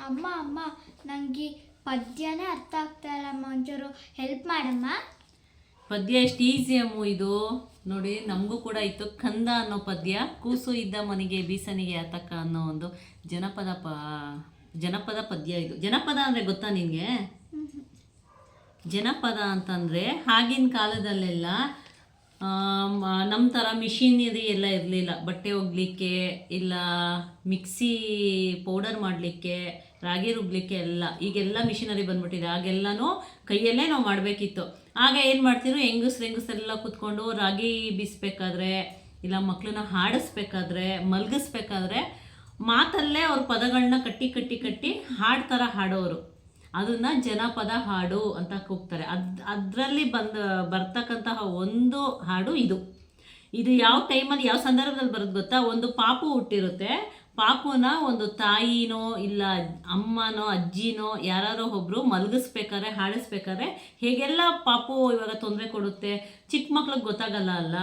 ಅಮ್ಮ ಅಮ್ಮ ನನಗೆ ಪದ್ಯನೇ ಅರ್ಥ ಆಗ್ತಾ ಇಲ್ಲಮ್ಮ, ಒಂಚೂರು ಹೆಲ್ಪ್ ಮಾಡಮ್ಮ. ಪದ್ಯ ಎಷ್ಟು ಈಸಿ ಅಮ್ಮು ಇದು. ನೋಡಿ ನಮಗೂ ಕೂಡ ಇತ್ತು ಕಂದ ಅನ್ನೋ ಪದ್ಯ. ಕೂಸು ಇದ್ದ ಮನೆಗೆ ಬೀಸನಿಗೆ ಆತಕ್ಕ ಅನ್ನೋ ಒಂದು ಜನಪದ ಪದ್ಯ ಇದು. ಜನಪದ ಅಂದರೆ ಗೊತ್ತಾ ನಿನಗೆ? ಜನಪದ ಅಂತಂದರೆ ಆಗಿನ ಕಾಲದಲ್ಲೆಲ್ಲ ನಮ್ಮ ಥರ ಮಿಷಿನರಿ ಎಲ್ಲ ಇರಲಿಲ್ಲ. ಬಟ್ಟೆ ಒಗ್ಲಿಕ್ಕೆ ಇಲ್ಲ ಮಿಕ್ಸಿ ಪೌಡರ್ ಮಾಡಲಿಕ್ಕೆ, ರಾಗಿ ರುಬ್ಲಿಕ್ಕೆ ಎಲ್ಲ ಈಗೆಲ್ಲ ಮಿಷಿನರಿ ಬಂದ್ಬಿಟ್ಟಿದೆ. ಆಗೆಲ್ಲನೂ ಕೈಯಲ್ಲೇ ನಾವು ಮಾಡಬೇಕಿತ್ತು. ಆಗ ಏನು ಮಾಡ್ತಿದ್ರು, ಹೆಂಗಸರೆಲ್ಲ ಕೂತ್ಕೊಂಡು ರಾಗಿ ಬೀಸಬೇಕಾದ್ರೆ ಇಲ್ಲ ಮಕ್ಕಳನ್ನ ಹಾಡಿಸ್ಬೇಕಾದ್ರೆ ಮಲಗಿಸ್ಬೇಕಾದ್ರೆ ಮಾತಲ್ಲೇ ಅವ್ರ ಪದಗಳನ್ನ ಕಟ್ಟಿ ಹಾಡು ಥರ ಹಾಡೋರು. ಅದನ್ನು ಜನಪದ ಹಾಡು ಅಂತ ಕೂಗ್ತಾರೆ. ಅದರಲ್ಲಿ ಬರ್ತಕ್ಕಂತಹ ಒಂದು ಹಾಡು ಇದು ಯಾವ ಟೈಮಲ್ಲಿ ಯಾವ ಸಂದರ್ಭದಲ್ಲಿ ಬರೋದು ಗೊತ್ತಾ? ಒಂದು ಪಾಪು ಹುಟ್ಟಿರುತ್ತೆ. ಪಾಪುನ ಒಂದು ತಾಯಿನೋ ಇಲ್ಲ ಅಮ್ಮನೋ ಅಜ್ಜಿನೋ ಯಾರೋ ಒಬ್ಬರು ಮಲಗಿಸ್ಬೇಕಾದ್ರೆ ಹಾಡಿಸ್ಬೇಕಾದ್ರೆ ಹೇಗೆಲ್ಲ ಪಾಪು ಇವಾಗ ತೊಂದರೆ ಕೊಡುತ್ತೆ, ಚಿಕ್ಕ ಮಕ್ಳಿಗೆ ಗೊತ್ತಾಗಲ್ಲ ಅಲ್ಲ,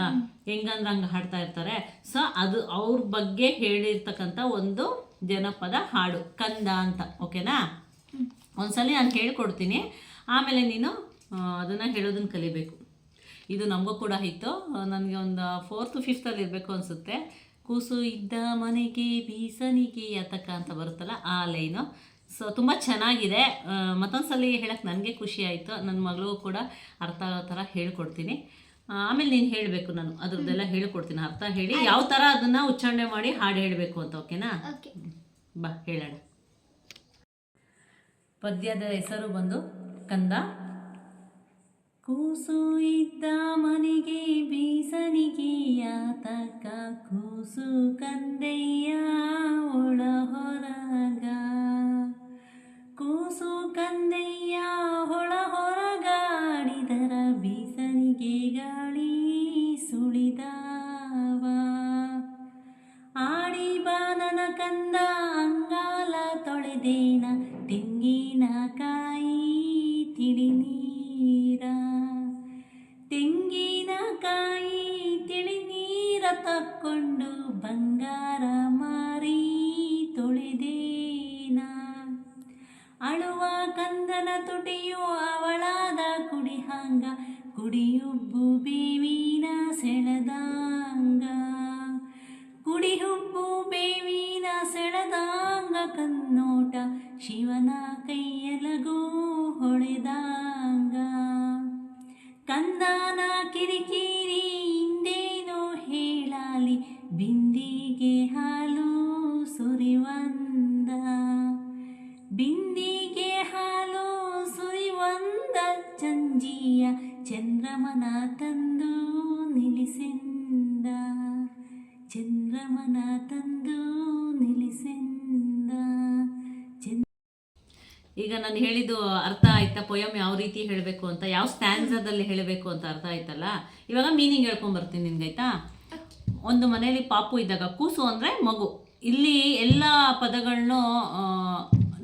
ಹೆಂಗಂದ್ರೆ ಹಂಗೆ ಹಾಡ್ತಾ ಇರ್ತಾರೆ. ಸೊ ಅದು ಅವ್ರ ಬಗ್ಗೆ ಹೇಳಿರ್ತಕ್ಕಂಥ ಒಂದು ಜನಪದ ಹಾಡು ಕಂದ ಅಂತ. ಓಕೆನಾ? ಒಂದ್ಸಲಿ ನಾನು ಹೇಳ್ಕೊಡ್ತೀನಿ, ಆಮೇಲೆ ನೀನು ಅದನ್ನು ಹೇಳೋದನ್ನು ಕಲಿಬೇಕು. ಇದು ನಮಗೂ ಕೂಡ ಇತ್ತು. ನನಗೆ ಒಂದು 4th 5th ಇರಬೇಕು ಅನಿಸುತ್ತೆ. ಕೂಸು ಇದ್ದ ಮನೆಗೆ ಬೀಸನಿಗೆ ಯಾತಕ ಅಂತ ಬರುತ್ತಲ್ಲ ಆ ಲೈನು. ಸೊ ತುಂಬ ಚೆನ್ನಾಗಿದೆ. ಮತ್ತೊಂದು ಸಲ ಹೇಳೋಕ್ಕೆ ನನಗೆ ಖುಷಿ ಆಯಿತು. ನನ್ನ ಮಗಳಿಗೂ ಕೂಡ ಅರ್ಥ ಆಗೋ ಥರ ಹೇಳ್ಕೊಡ್ತೀನಿ. ಆಮೇಲೆ ನೀನು ಹೇಳಬೇಕು, ನಾನು ಅದ್ರದ್ದೆಲ್ಲ ಹೇಳ್ಕೊಡ್ತೀನಿ. ಅರ್ಥ ಹೇಳಿ ಯಾವ ಥರ ಅದನ್ನು ಉಚ್ಚಾರಣೆ ಮಾಡಿ ಹಾಡು ಹೇಳಬೇಕು ಅಂತ. ಓಕೆನಾ? ಬಾ ಹೇಳೋಣ. ಪದ್ಯದ ಹೆಸರು ಬಂದು ಕಂದ. ಕೂಸು ಇದ್ದ ಮನೆಗೆ ಬೀಸನಿಗೆ ಯಾತಕ, ಕೂಸು ಕಂದಯ್ಯ ಒಳ ಹೊರಗ, ಕೂಸು ಕಂದಯ್ಯ ಒಳ ಹೊರಗಾಡಿದರ ಬೀಸನಿಗೆ ಗಾಳಿ ಸುಳಿದಾವ, ಆಡಿ ಬಾನನ ಕಂದ ಅಂಗಾಲ ತೊಳೆದೇನ ತೆಂಗಿನಕಾಯಿ ತಿಳಿ ನೀರ, ತೆಂಗಿನಕಾಯಿ ತಿಳಿ ನೀರ ತಕ್ಕೊಂಡು ಬಂಗಾರ ಮಾರಿ ತೊಳೆದೇನ, ಅಳುವ ಕಂದನ ತುಟಿಯು ಅವಳಾದ ಕುಡಿಹಂಗ, ಕುಡಿಯುಬ್ಬು ಬೇವಿನ ಸೆಳೆದಾಂಗ, ಕುಡಿಹುಬ್ಬು ಬೇವಿನ ಸೆಳೆದಾಂಗ, ಕನ್ನೋಟ ಶಿವನ ಕೈಯಲಗೂ ಹೊಳೆದಾಂಗ, ಕಂದನ ಕಿರಿಕಿರಿ ಹಿಂದೇನೋ ಹೇಳಲಿ, ಬಿಂದಿಗೆ ಹಾಲು ಸುರಿವಂದ, ಬಿಂದಿಗೆ ಹಾಲು ಸುರಿವಂದ, ಚಂಜಿಯ ಚಂದ್ರಮನ ತಂದು ನಿಲ್ಲಿಸೆಂದ, ಚಂದ್ರಮನ ತಂದು ನಿಲ್ಲಿಸೆಂದ. ಈಗ ನಾನು ಹೇಳಿದ್ದು ಅರ್ಥ ಆಯ್ತಾ? ಪೊಯಮ್ ಯಾವ ರೀತಿ ಹೇಳಬೇಕು ಅಂತ, ಯಾವ ಸ್ಟ್ಯಾನ್ಸದಲ್ಲಿ ಹೇಳಬೇಕು ಅಂತ ಅರ್ಥ ಆಯ್ತಲ್ಲ? ಇವಾಗ ಮೀನಿಂಗ್ ಹೇಳ್ಕೊಂಬರ್ತೀನಿ ನಿನ್ಗಾಯ್ತಾ? ಒಂದು ಮನೆಯಲ್ಲಿ ಪಾಪು ಇದ್ದಾಗ, ಕೂಸು ಅಂದರೆ ಮಗು. ಇಲ್ಲಿ ಎಲ್ಲ ಪದಗಳನ್ನೂ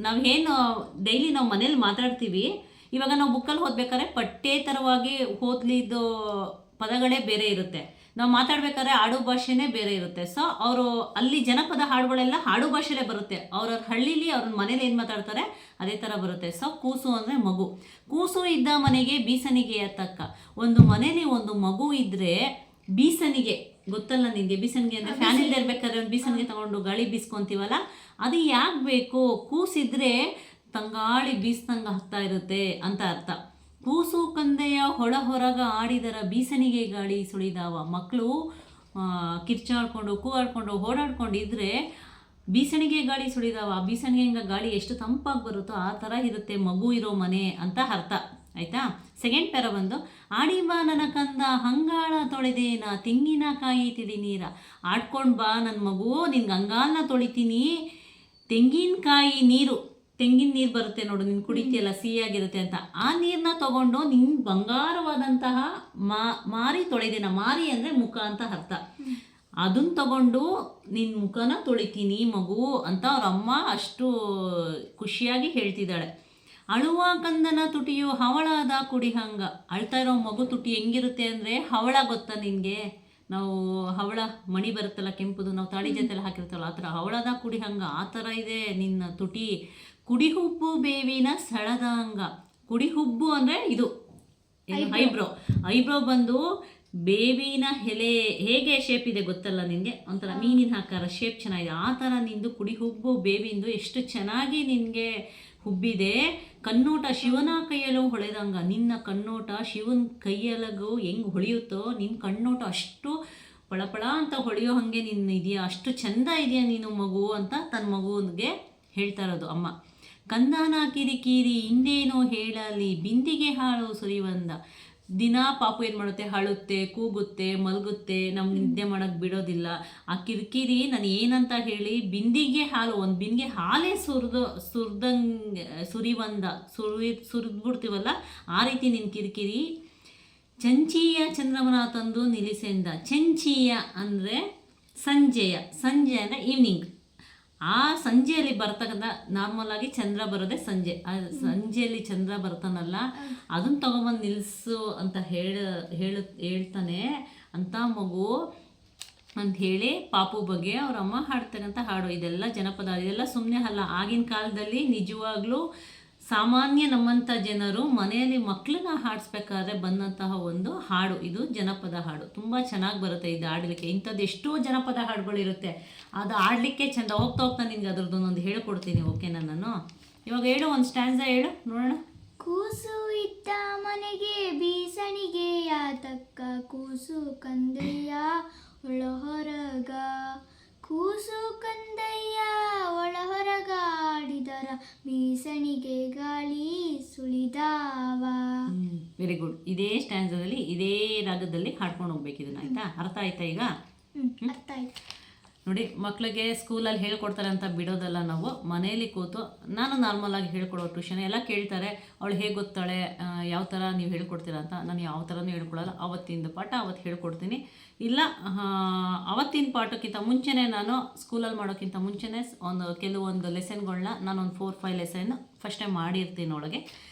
ನಾವೇನು ಡೈಲಿ ನಾವು ಮನೇಲಿ ಮಾತಾಡ್ತೀವಿ, ಇವಾಗ ನಾವು ಬುಕ್ಕಲ್ಲಿ ಓದ್ಬೇಕಾದ್ರೆ ಪಠ್ಯೇತರವಾಗಿ ಓದ್ಲಿದ್ದು ಪದಗಳೇ ಬೇರೆ ಇರುತ್ತೆ. ನಾವು ಮಾತಾಡ್ಬೇಕಾದ್ರೆ ಆಡು ಭಾಷೆನೇ ಬೇರೆ ಇರುತ್ತೆ. ಸೊ ಅವರು ಅಲ್ಲಿ ಜನಪದ ಹಾಡುಗಳೆಲ್ಲ ಆಡು ಭಾಷೆಲೇ ಬರುತ್ತೆ. ಅವ್ರವ್ರ ಹಳ್ಳೀಲಿ ಅವ್ರ ಮನೇಲಿ ಏನು ಮಾತಾಡ್ತಾರೆ ಅದೇ ಥರ ಬರುತ್ತೆ. ಸೊ ಕೂಸು ಅಂದರೆ ಮಗು. ಕೂಸು ಇದ್ದ ಮನೆಗೆ ಬೀಸನಿಗೆ ಯಾತಕ್ಕ. ಒಂದು ಮನೇಲಿ ಒಂದು ಮಗು ಇದ್ದರೆ ಬೀಸನಿಗೆ ಗೊತ್ತಲ್ಲ ನಿನಗೆ? ಬೀಸನಿಗೆ ಅಂದರೆ ಫ್ಯಾನ್ ಇಲ್ಲದೆ ಇರಬೇಕಾದ್ರೆ ಒಂದು ಬೀಸನಿಗೆ ತಗೊಂಡು ಗಾಳಿ ಬೀಸ್ಕೊತೀವಲ್ಲ, ಅದು ಯಾಕೆ ಬೇಕು? ಕೂಸಿದ್ರೆ ತಂಗಾಳಿ ಬೀಸ್ದಂಗೆ ಆಗ್ತಾ ಇರುತ್ತೆ ಅಂತ ಅರ್ಥ. ಕೂಸು ಕಂದೆಯ ಹೊಳ ಹೊರಗ ಆಡಿದರ ಬೀಸನಿಗೆ ಗಾಳಿ ಸುಳಿದಾವ. ಮಕ್ಕಳು ಕಿರ್ಚಾಡ್ಕೊಂಡು ಕೂಗಾಡ್ಕೊಂಡು ಓಡಾಡ್ಕೊಂಡಿದ್ರೆ ಬೀಸಣಿಗೆ ಗಾಳಿ ಸುಳಿದಾವ. ಆ ಬೀಸಣಿಗೆ ಗಾಳಿ ಎಷ್ಟು ತಂಪಾಗಿ ಬರುತ್ತೋ ಆ ಥರ ಇರುತ್ತೆ ಮಗು ಇರೋ ಮನೆ ಅಂತ ಅರ್ಥ. ಆಯಿತಾ? ಸೆಕೆಂಡ್ ಪ್ಯಾರ ಬಂದು, ಆಡಿ ಬಾ ನನ್ನ ಕಂದ ಹಂಗಾಳ ತೊಳೆದೇನ ತೆಂಗಿನಕಾಯಿ ತಿಳಿ ನೀರ. ಆಡ್ಕೊಂಡು ಬಾ ನನ್ನ ಮಗು, ನಿನ್ಗೆ ಅಂಗಾಲನ್ನ ತೊಳಿತೀನಿ. ತೆಂಗಿನಕಾಯಿ ನೀರು, ತೆಂಗಿನ ನೀರು ಬರುತ್ತೆ ನೋಡು, ನೀನು ಕುಡಿತೀಯಲ್ಲ ಸಿಹಿಯಾಗಿರುತ್ತೆ ಅಂತ, ಆ ನೀರನ್ನ ತಗೊಂಡು ನಿನ್ನ ಬಂಗಾರವಾದಂತಹ ಮಾರಿ ತೊಳೆದೇನ. ಮಾರಿ ಅಂದರೆ ಮುಖ ಅಂತ ಅರ್ಥ. ಅದನ್ನು ತಗೊಂಡು ನಿನ್ನ ಮುಖನ ತೊಳಿತೀನಿ ಮಗು ಅಂತ ಅವ್ರ ಅಮ್ಮ ಅಷ್ಟು ಖುಷಿಯಾಗಿ ಹೇಳ್ತಿದ್ದಾಳೆ. ಅಳುವ ಕಂದನ ತುಟಿಯು ಹವಳಾದ ಕುಡಿಹಂಗ. ಅಳ್ತಾ ಇರೋ ಮಗು ತುಟಿ ಹೆಂಗಿರುತ್ತೆ ಅಂದರೆ, ಹವಳ ಗೊತ್ತಾ ನಿನಗೆ? ನಾವು ಹವಳ ಮಣಿ ಬರುತ್ತಲ್ಲ ಕೆಂಪುದು, ನಾವು ತಾಳಿ ಜೊತೆಲ್ಲ ಹಾಕಿರ್ತಲ್ಲ, ಆ ಥರ ಹವಳದ ಕುಡಿಹಂಗ ಆ ಥರ ಇದೆ ನಿನ್ನ ತುಟಿ. ಕುಡಿಹುಬ್ಬು ಬೇವಿನ ಸಳದಾಂಗ. ಕುಡಿಹುಬ್ಬು ಅಂದರೆ ಇದು ಐಬ್ರೋ ಬಂದು ಬೇವಿನ ಎಲೆ ಹೇಗೆ ಶೇಪ್ ಇದೆ ಗೊತ್ತಲ್ಲ ನಿನಗೆ, ಒಂಥರ ಮೀನಿನ ಆಕಾರ ಶೇಪ್ ಚೆನ್ನಾಗಿದೆ. ಆ ಥರ ನಿಂದು ಕುಡಿಹುಬ್ಬು ಬೇವಿಂದು ಎಷ್ಟು ಚೆನ್ನಾಗಿ ನಿನಗೆ ಹುಬ್ಬಿದೆ. ಕಣ್ಣೋಟ ಶಿವನ ಕೈಯಲ್ಲೂ ಹೊಳೆದಂಗ. ನಿನ್ನ ಕಣ್ಣೋಟ ಶಿವನ ಕೈಯಲ್ಲಗೂ ಹೆಂಗೆ ಹೊಳೆಯುತ್ತೋ ನಿನ್ನ ಕಣ್ಣೋಟ ಅಷ್ಟು ಪಳಪಳ ಅಂತ ಹೊಳೆಯೋ ಹಾಗೆ ನಿನ್ನ ಇದೆಯಾ, ಅಷ್ಟು ಚೆಂದ ಇದೆಯಾ ನೀನು ಮಗು ಅಂತ ತನ್ನ ಮಗುವಿಗೆ ಹೇಳ್ತಾ ಇರೋದು ಅಮ್ಮ. ಕಂದಾನ ಕಿರಿಕಿರಿ ಹಿಂದೇನೋ ಹೇಳಲಿ ಬಿಂದಿಗೆ ಹಾಳು ಸುರಿವಂದ. ದಿನ ಪಾಪು ಏನು ಮಾಡುತ್ತೆ, ಅಳುತ್ತೆ, ಕೂಗುತ್ತೆ, ಮಲಗುತ್ತೆ, ನಮ್ಮ ನಿದ್ದೆ ಮಾಡೋಕ್ಕೆ ಬಿಡೋದಿಲ್ಲ. ಆ ಕಿರಿಕಿರಿ ನಾನು ಏನಂತ ಹೇಳಿ, ಬಿಂದಿಗೆ ಹಾಲು, ಒಂದು ಬಿಂದಿಗೆ ಹಾಲೇ ಸುರಿದ್ಬಿಡ್ತೀವಲ್ಲ ಆ ರೀತಿ ನಿನ್ನ ಕಿರಿಕಿರಿ. ಚಂಚೀಯ ಚಂದ್ರಮನ ತಂದು ನಿಲ್ಲಿಸೆಂದ. ಚಂಚೀಯ ಅಂದರೆ ಸಂಜೆ ಅಂದರೆ ಈವ್ನಿಂಗ್. ಆ ಸಂಜೆಯಲ್ಲಿ ಬರ್ತಕ್ಕಂಥ ನಾರ್ಮಲ್ ಆಗಿ ಚಂದ್ರ ಬರೋದೇ ಸಂಜೆ. ಆ ಸಂಜೆಯಲ್ಲಿ ಚಂದ್ರ ಬರ್ತಾನಲ್ಲ ಅದನ್ನು ತಗೊಂಬಂದು ನಿಲ್ಲಿಸು ಅಂತ ಹೇಳ್ತಾನೆ ಅಂತ ಮಗು ಅಂತ ಹೇಳಿ ಪಾಪು ಬಗ್ಗೆ ಅವ್ರ ಅಮ್ಮ ಹಾಡ್ತಕ್ಕಂಥ ಹಾಡು. ಇದೆಲ್ಲ ಜನಪದ, ಇದೆಲ್ಲ ಸುಮ್ಮನೆ ಅಲ್ಲ. ಆಗಿನ ಕಾಲದಲ್ಲಿ ನಿಜವಾಗ್ಲೂ ಸಾಮಾನ್ಯ ನಮ್ಮಂಥ ಜನರು ಮನೆಯಲ್ಲಿ ಮಕ್ಕಳನ್ನ ಹಾಡಿಸ್ಬೇಕಾದ್ರೆ ಬಂದಂತಹ ಒಂದು ಹಾಡು ಇದು. ಜನಪದ ಹಾಡು ತುಂಬ ಚೆನ್ನಾಗಿ ಬರುತ್ತೆ ಇದು ಆಡಲಿಕ್ಕೆ. ಇಂಥದ್ದು ಎಷ್ಟೋ ಜನಪದ ಹಾಡುಗಳಿರುತ್ತೆ, ಅದು ಆಡಲಿಕ್ಕೆ ಚೆಂದ. ಹೋಗ್ತಾ ನಿನ್ಗೆ ಅದ್ರದ್ದು ಒಂದು ಹೇಳ್ಕೊಡ್ತೀನಿ, ಓಕೆನಾ? ನಾನು ಇವಾಗ ಹೇಳು, ಒಂದು ಸ್ಟ್ಯಾನ್ಸ ಹೇಳು ನೋಡೋಣ. ಕೂಸು ಇದ್ದ ಮನೆಗೆ ಬೀಸಣಿಗೆ ಯಾತಕ್ಕ, ಕೂಸು ಕಂದಯ್ಯ ಒಳ ಹೊರಗ, ಕೂಸು ಕಂದಯ್ಯ ಒಳ ಹೊರಗ ಆಡಿದರ ಬೀಸಣಿಗೆ ಗಾಳಿ ಸುಳಿದಾವ. Very good. ಇದೇ ಸ್ಟ್ಯಾನ್ಸದಲ್ಲಿ ಇದೇ ರಾಗದಲ್ಲಿ ಹಾಡ್ಕೊಂಡು ಹೋಗ್ಬೇಕು ಇದನ್ನ, ಆಯ್ತಾ? ಅರ್ಥ ಆಯ್ತಾ ಈಗ? ಅರ್ಥ ಆಯ್ತು. ನೋಡಿ, ಮಕ್ಕಳಿಗೆ ಸ್ಕೂಲಲ್ಲಿ ಹೇಳ್ಕೊಡ್ತಾರೆ ಅಂತ ಬಿಡೋದಲ್ಲ ನಾವು. ಮನೇಲಿ ಕೂತು ನಾನು ನಾರ್ಮಲಾಗಿ ಹೇಳ್ಕೊಡೋ ಟ್ಯೂಷನ್ ಎಲ್ಲ ಕೇಳ್ತಾರೆ, ಅವಳು ಹೇಗೆ ಗೊತ್ತಾಳೆ, ಯಾವ ಥರ ನೀವು ಹೇಳ್ಕೊಡ್ತೀರಾ ಅಂತ. ನಾನು ಯಾವ ಥರನೂ ಹೇಳ್ಕೊಡಲ್ಲ. ಅವತ್ತಿಂದ ಪಾಠ ಅವತ್ತು ಹೇಳ್ಕೊಡ್ತೀನಿ. ಇಲ್ಲ ಅವತ್ತಿನ ಪಾಠಕ್ಕಿಂತ ಮುಂಚೆನೇ, ನಾನು ಸ್ಕೂಲಲ್ಲಿ ಮಾಡೋಕ್ಕಿಂತ ಮುಂಚೆನೇ ಕೆಲವೊಂದು ಲೆಸನ್ಗಳನ್ನ ನಾನೊಂದು 4-5 ಲೆಸನ್ ಫಸ್ಟೇ ಮಾಡಿರ್ತೀನಿ ಒಳಗೆ.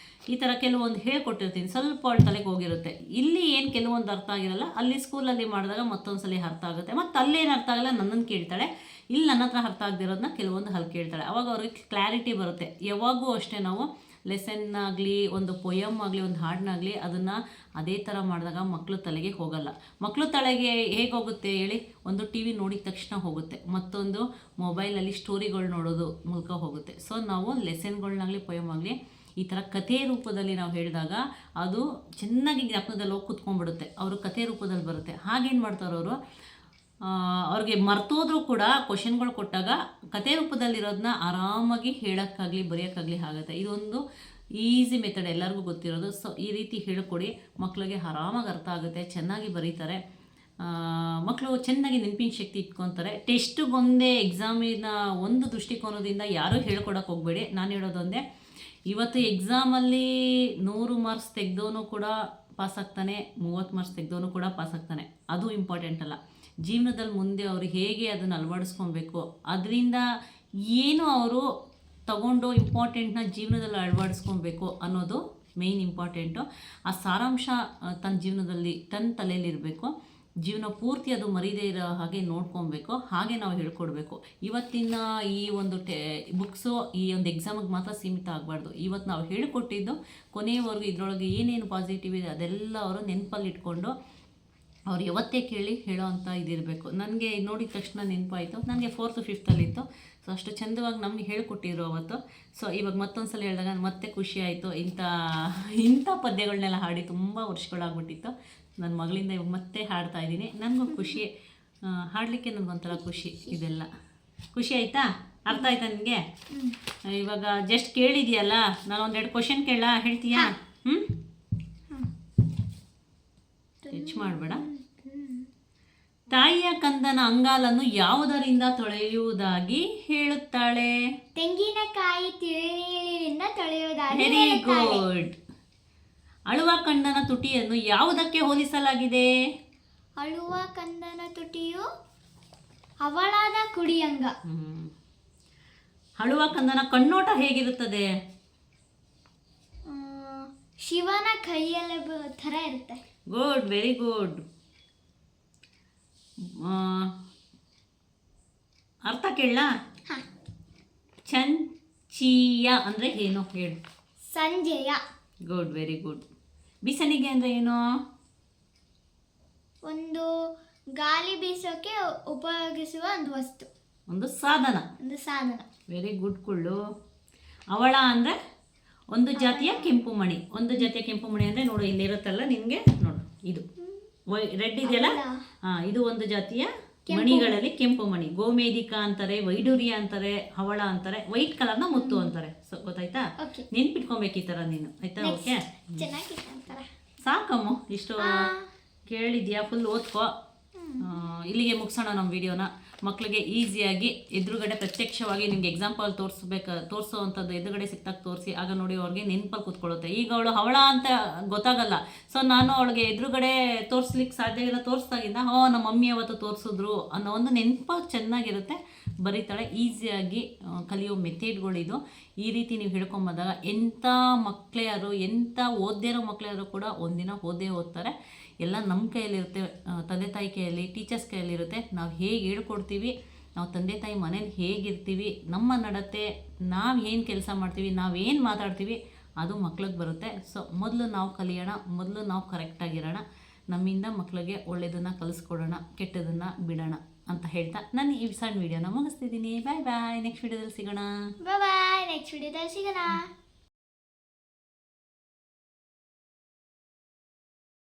ಈ ಥರ ಕೆಲವೊಂದು ಹೇಳ್ಕೊಟ್ಟಿರ್ತೀನಿ, ಸ್ವಲ್ಪ ಅವಳ ತಲೆಗೆ ಹೋಗಿರುತ್ತೆ. ಇಲ್ಲಿ ಏನು ಕೆಲವೊಂದು ಅರ್ಥ ಆಗಿರಲ್ಲ, ಅಲ್ಲಿ ಸ್ಕೂಲಲ್ಲಿ ಮಾಡಿದಾಗ ಮತ್ತೊಂದು ಸಲ ಅರ್ಥ ಆಗುತ್ತೆ. ಮತ್ತು ಅಲ್ಲೇನು ಅರ್ಥ ಆಗಲ್ಲ ನನ್ನನ್ನು ಕೇಳ್ತಾಳೆ, ಇಲ್ಲಿ ನನ್ನ ಹತ್ರ ಅರ್ಥ ಆಗದಿರೋದನ್ನ ಕೆಲವೊಂದು ಅಲ್ಲಿ ಕೇಳ್ತಾಳೆ. ಅವಾಗ ಅವ್ರಿಗೆ ಕ್ಲಾರಿಟಿ ಬರುತ್ತೆ. ಯಾವಾಗೂ ಅಷ್ಟೇ ನಾವು ಲೆಸನ್ ಆಗಲಿ, ಒಂದು ಪೊಯಮ್ ಆಗಲಿ, ಒಂದು ಹಾಡನ್ನಾಗಲಿ, ಅದನ್ನು ಅದೇ ಥರ ಮಾಡಿದಾಗ ಮಕ್ಕಳು ತಲೆಗೆ ಹೋಗಲ್ಲ. ಮಕ್ಕಳು ತಲೆಗೆ ಹೇಗೆ ಹೋಗುತ್ತೆ ಹೇಳಿ? ಒಂದು ಟಿ ವಿ ನೋಡಿದ ತಕ್ಷಣ ಹೋಗುತ್ತೆ, ಮತ್ತೊಂದು ಮೊಬೈಲಲ್ಲಿ ಸ್ಟೋರಿಗಳು ನೋಡೋದು ಮೂಲಕ ಹೋಗುತ್ತೆ. ಸೊ ನಾವು ಲೆಸನ್ಗಳನ್ನಾಗಲಿ ಪೊಯಮ್ ಆಗಲಿ ಈ ಥರ ಕಥೆ ರೂಪದಲ್ಲಿ ನಾವು ಹೇಳಿದಾಗ ಅದು ಚೆನ್ನಾಗಿ ಜ್ಞಾಪಕದಲ್ಲಿ ಹೋಗಿ ಕುತ್ಕೊಂಡ್ಬಿಡುತ್ತೆ. ಅವರು ಕಥೆ ರೂಪದಲ್ಲಿ ಬರುತ್ತೆ. ಹಾಗೇನು ಮಾಡ್ತಾರೆ ಅವರು, ಅವ್ರಿಗೆ ಮರ್ತೋದ್ರೂ ಕೂಡ ಕ್ವಶನ್ಗಳು ಕೊಟ್ಟಾಗ ಕಥೆ ರೂಪದಲ್ಲಿರೋದನ್ನ ಆರಾಮಾಗಿ ಹೇಳೋಕ್ಕಾಗಲಿ ಬರೆಯೋಕ್ಕಾಗಲಿ ಆಗುತ್ತೆ. ಇದೊಂದು ಈಸಿ ಮೆಥಡ್, ಎಲ್ಲರಿಗೂ ಗೊತ್ತಿರೋದು. ಸೊ ಈ ರೀತಿ ಹೇಳ್ಕೊಡಿ, ಮಕ್ಕಳಿಗೆ ಆರಾಮಾಗಿ ಅರ್ಥ ಆಗುತ್ತೆ, ಚೆನ್ನಾಗಿ ಬರೀತಾರೆ. ಮಕ್ಕಳು ಚೆನ್ನಾಗಿ ನೆನಪಿನ ಶಕ್ತಿ ಇಟ್ಕೊತಾರೆ. ಟೆಸ್ಟಿಗೊಂದೇ ಎಕ್ಸಾಮಿನ ಒಂದು ದೃಷ್ಟಿಕೋನದಿಂದ ಯಾರೂ ಹೇಳ್ಕೊಡೋಕೆ ಹೋಗಬೇಡಿ. ನಾನು ಹೇಳೋದೊಂದೇ, ಇವತ್ತು ಎಕ್ಸಾಮಲ್ಲಿ 100 ಮಾರ್ಕ್ಸ್ ತೆಗೆದವನು ಕೂಡ ಪಾಸ್ ಆಗ್ತಾನೆ, 30 ಮಾರ್ಕ್ಸ್ ತೆಗೆದವನು ಕೂಡ ಪಾಸ್ ಆಗ್ತಾನೆ. ಅದು ಇಂಪಾರ್ಟೆಂಟ್ ಅಲ್ಲ. ಜೀವನದಲ್ಲಿ ಮುಂದೆ ಅವರು ಹೇಗೆ ಅದನ್ನು ಅಳವಡಿಸ್ಕೊಬೇಕು, ಅದರಿಂದ ಏನು ಅವರು ತಗೊಂಡು ಇಂಪಾರ್ಟೆಂಟ್ನ ಜೀವನದಲ್ಲಿ ಅಳವಡಿಸ್ಕೊಬೇಕು ಅನ್ನೋದು ಮೇಯ್ನ್ ಇಂಪಾರ್ಟೆಂಟು. ಆ ಸಾರಾಂಶ ತನ್ನ ಜೀವನದಲ್ಲಿ ತನ್ನ ತಲೆಯಲ್ಲಿರಬೇಕು. ಜೀವನ ಪೂರ್ತಿ ಅದು ಮರೀದೇ ಇರೋ ಹಾಗೆ ನೋಡ್ಕೊಬೇಕು. ಹಾಗೆ ನಾವು ಹೇಳ್ಕೊಡ್ಬೇಕು. ಇವತ್ತಿನ ಈ ಒಂದು ಬುಕ್ಸು ಈ ಒಂದು ಎಕ್ಸಾಮಿಗೆ ಮಾತ್ರ ಸೀಮಿತ ಆಗಬಾರ್ದು. ಇವತ್ತು ನಾವು ಹೇಳಿಕೊಟ್ಟಿದ್ದು ಕೊನೆಯವರೆಗೂ ಇದರೊಳಗೆ ಏನೇನು ಪಾಸಿಟಿವ್ ಇದೆ ಅದೆಲ್ಲ ಅವರು ನೆನಪಲ್ಲಿ ಇಟ್ಕೊಂಡು ಅವ್ರು ಯಾವತ್ತೇ ಕೇಳಿ ಹೇಳೋ ಅಂಥ ಇದಿರಬೇಕು. ನನಗೆ ನೋಡಿದ ತಕ್ಷಣ ನೆನಪಾಯಿತು, ನನಗೆ 4th 5th ಇತ್ತು. ಸೊ ಅಷ್ಟು ಚಂದವಾಗಿ ನಮಗೆ ಹೇಳ್ಕೊಟ್ಟಿದ್ರು ಅವತ್ತು. ಸೊ ಇವಾಗ ಮತ್ತೊಂದು ಸಲ ಹೇಳಿದಾಗ ಮತ್ತೆ ಖುಷಿ ಆಯಿತು. ಇಂಥ ಪದ್ಯಗಳನ್ನೆಲ್ಲ ಹಾಡಿ ತುಂಬ ವರ್ಷಗಳಾಗ್ಬಿಟ್ಟಿತ್ತು. ನನ್ನ ಮಗಳಿಂದ ಇವಾಗ ಮತ್ತೆ ಹಾಡ್ತಾ ಇದ್ದೀನಿ. ನನಗೂ ಖುಷಿ, ಹಾಡಲಿಕ್ಕೆ ನನಗೊಂಥರ ಖುಷಿ. ಇದೆಲ್ಲ ಖುಷಿ ಆಯಿತಾ? ಅರ್ಥ ಆಯ್ತಾ ನಿನಗೆ? ಇವಾಗ ಜಸ್ಟ್ ಕೇಳಿದೆಯಲ್ಲ, ನಾನು 1-2 ಕ್ವಶನ್ ಕೇಳ, ಹೇಳ್ತೀಯಾ? ಹೆಚ್ಚು ಮಾಡಬೇಡ. ತಾಯಿಯ ಕಂದನ ಅಂಗಾಲನ್ನು ಯಾವುದರಿಂದ ತೊಳೆಯುವುದಾಗಿ ಹೇಳುತ್ತಾಳೆ? ತೆಂಗಿನಕಾಯಿ ತಿಳಿಯಿಂದ ತೊಳೆಯುವುದಾಗಿ. Very good. ಅಳುವ ಕಂದನ ತುಟಿಯನ್ನು ಯಾವುದಕ್ಕೆ ಹೋಲಿಸಲಾಗಿದೆ? ಅಳುವ ಕಂದನ ತುಟಿಯು ಅವಳಾದ ಕುಡಿಯಂಗ. ಅಳುವ ಕಂದನ ಕಣ್ಣೋಟ ಹೇಗಿರುತ್ತದೆ? ಶಿವನ ಕೈಯಲ್ಲಿ ಥರ ಇರುತ್ತೆ. Good, very good. ಅರ್ಥ ಕೇಳ? ಚೀಯ ಅಂದರೆ ಏನು ಹೇಳು. ಸಂಜೆಯ. Good, very good. ಬೀಸಣಿಗೆ ಅಂದರೆ ಏನು? ಒಂದು ಗಾಳಿ ಬೀಸೋಕೆ ಉಪಯೋಗಿಸುವ ಒಂದು ವಸ್ತು, ಒಂದು ಸಾಧನ. ಒಂದು ಸಾಧನ. ವೆರಿ ಗುಡ್ ಕುಳ್ಳು. ಅವಳ ಅಂದರೆ ಒಂದು ಜಾತಿಯ ಕೆಂಪು ಮಣಿ. ಒಂದು ಜಾತಿಯ ಕೆಂಪು ಮಣಿ ಅಂದರೆ ನೋಡು ಇಲ್ಲಿರುತ್ತಲ್ಲ ನಿನಗೆ, ನೋಡು ಇದು ರೆಡ್ ಇದೆಯಲ್ಲ, ಇದು ಒಂದು ಜಾತಿಯ ಮಣಿಗಳಲ್ಲಿ ಕೆಂಪು ಮಣಿ. ಗೋಮೇಧಿಕ ಅಂತಾರೆ, ವೈಡೂರ್ಯ ಅಂತಾರೆ, ಹವಳ ಅಂತಾರೆ, ವೈಟ್ ಕಲರ್ನ ಮುತ್ತು ಅಂತಾರೆ. ಸೊ ಗೊತ್ತಾಯ್ತಾ? ನೆನ್ಪಿಟ್ಕೊಬೇಕು ಈ ಥರ ನೀನು, ಆಯ್ತಾ? ಓಕೆ, ಸಾಕಮ್ಮ ಇಷ್ಟು ಕೇಳಿದ್ಯಾ, ಫುಲ್ ಓದ್ಕೋ. ಇಲ್ಲಿಗೆ ಮುಗಿಸೋಣ ನಮ್ಮ ವಿಡಿಯೋನ. ಮಕ್ಕಳಿಗೆ ಈಸಿಯಾಗಿ ಎದುರುಗಡೆ ಪ್ರತ್ಯಕ್ಷವಾಗಿ ನಿಮ್ಗೆ ಎಕ್ಸಾಂಪಲ್ ತೋರಿಸೋ ಅಂಥದ್ದು ಎದುರುಗಡೆ ಸಿಕ್ತಾಗ ತೋರಿಸಿ, ಆಗ ನೋಡಿ ಅವ್ರಿಗೆ ನೆನಪಲ್ಲಿ ಕೂತ್ಕೊಳ್ಳುತ್ತೆ. ಈಗ ಅವಳು ಹವಳ ಅಂತ ಗೊತ್ತಾಗಲ್ಲ, ಸೊ ನಾನು ಅವಳಿಗೆ ಎದುರುಗಡೆ ತೋರಿಸ್ಲಿಕ್ಕೆ ಸಾಧ್ಯ ಇಲ್ಲ, ತೋರಿಸ್ದಾಗಿಂದ ನಮ್ಮ ಮಮ್ಮಿ ಅವತ್ತು ತೋರಿಸಿದ್ರು ಅನ್ನೋ ಒಂದು ನೆನಪು ಚೆನ್ನಾಗಿರುತ್ತೆ, ಬರೀತಾಳೆ. ಈಸಿಯಾಗಿ ಕಲಿಯೋ ಮೆಥೇಡ್ಗಳಿದು. ಈ ರೀತಿ ನೀವು ಹಿಡ್ಕೊಂಬಂದಾಗ ಎಂಥ ಮಕ್ಕಳೇ ಆದರೂ, ಎಂಥ ಓದ್ದೇ ಇರೋ ಮಕ್ಕಳೇ ಆದರೂ ಕೂಡ ಒಂದಿನ ಓದ್ತಾರೆ. ಎಲ್ಲ ನಮ್ಮ ಕೈಯಲ್ಲಿರುತ್ತೆ, ತಂದೆ ತಾಯಿ ಕೈಯಲ್ಲಿ, ಟೀಚರ್ಸ್ ಕೈಯಲ್ಲಿರುತ್ತೆ. ನಾವು ಹೇಗೆ ಹೇಳ್ಕೊಡ್ತೀವಿ, ನಾವು ತಂದೆ ತಾಯಿ ಮನೇಲಿ ಹೇಗಿರ್ತೀವಿ, ನಮ್ಮ ನಡತೆ, ನಾವು ಏನು ಕೆಲಸ ಮಾಡ್ತೀವಿ, ನಾವೇನು ಮಾತಾಡ್ತೀವಿ, ಅದು ಮಕ್ಳಿಗೆ ಬರುತ್ತೆ. ಸೊ ಮೊದಲು ನಾವು ಕಲಿಯೋಣ, ಮೊದಲು ನಾವು ಕರೆಕ್ಟಾಗಿರೋಣ, ನಮ್ಮಿಂದ ಮಕ್ಕಳಿಗೆ ಒಳ್ಳೆಯದನ್ನು ಕಲಿಸ್ಕೊಡೋಣ, ಕೆಟ್ಟದನ್ನು ಬಿಡೋಣ ಅಂತ ಹೇಳ್ತಾ ನಾನು ಈ ಸಣ್ಣ ವಿಡಿಯೋನ ಮುಗಿಸ್ತಿದ್ದೀನಿ. ಬಾಯ್ ಬಾಯ್, ನೆಕ್ಸ್ಟ್ ವಿಡಿಯೋದಲ್ಲಿ ಸಿಗೋಣ. ಬಾಯ್ ಬಾಯ್, ನೆಕ್ಸ್ಟ್ ವಿಡಿಯೋದಲ್ಲಿ ಸಿಗೋಣ.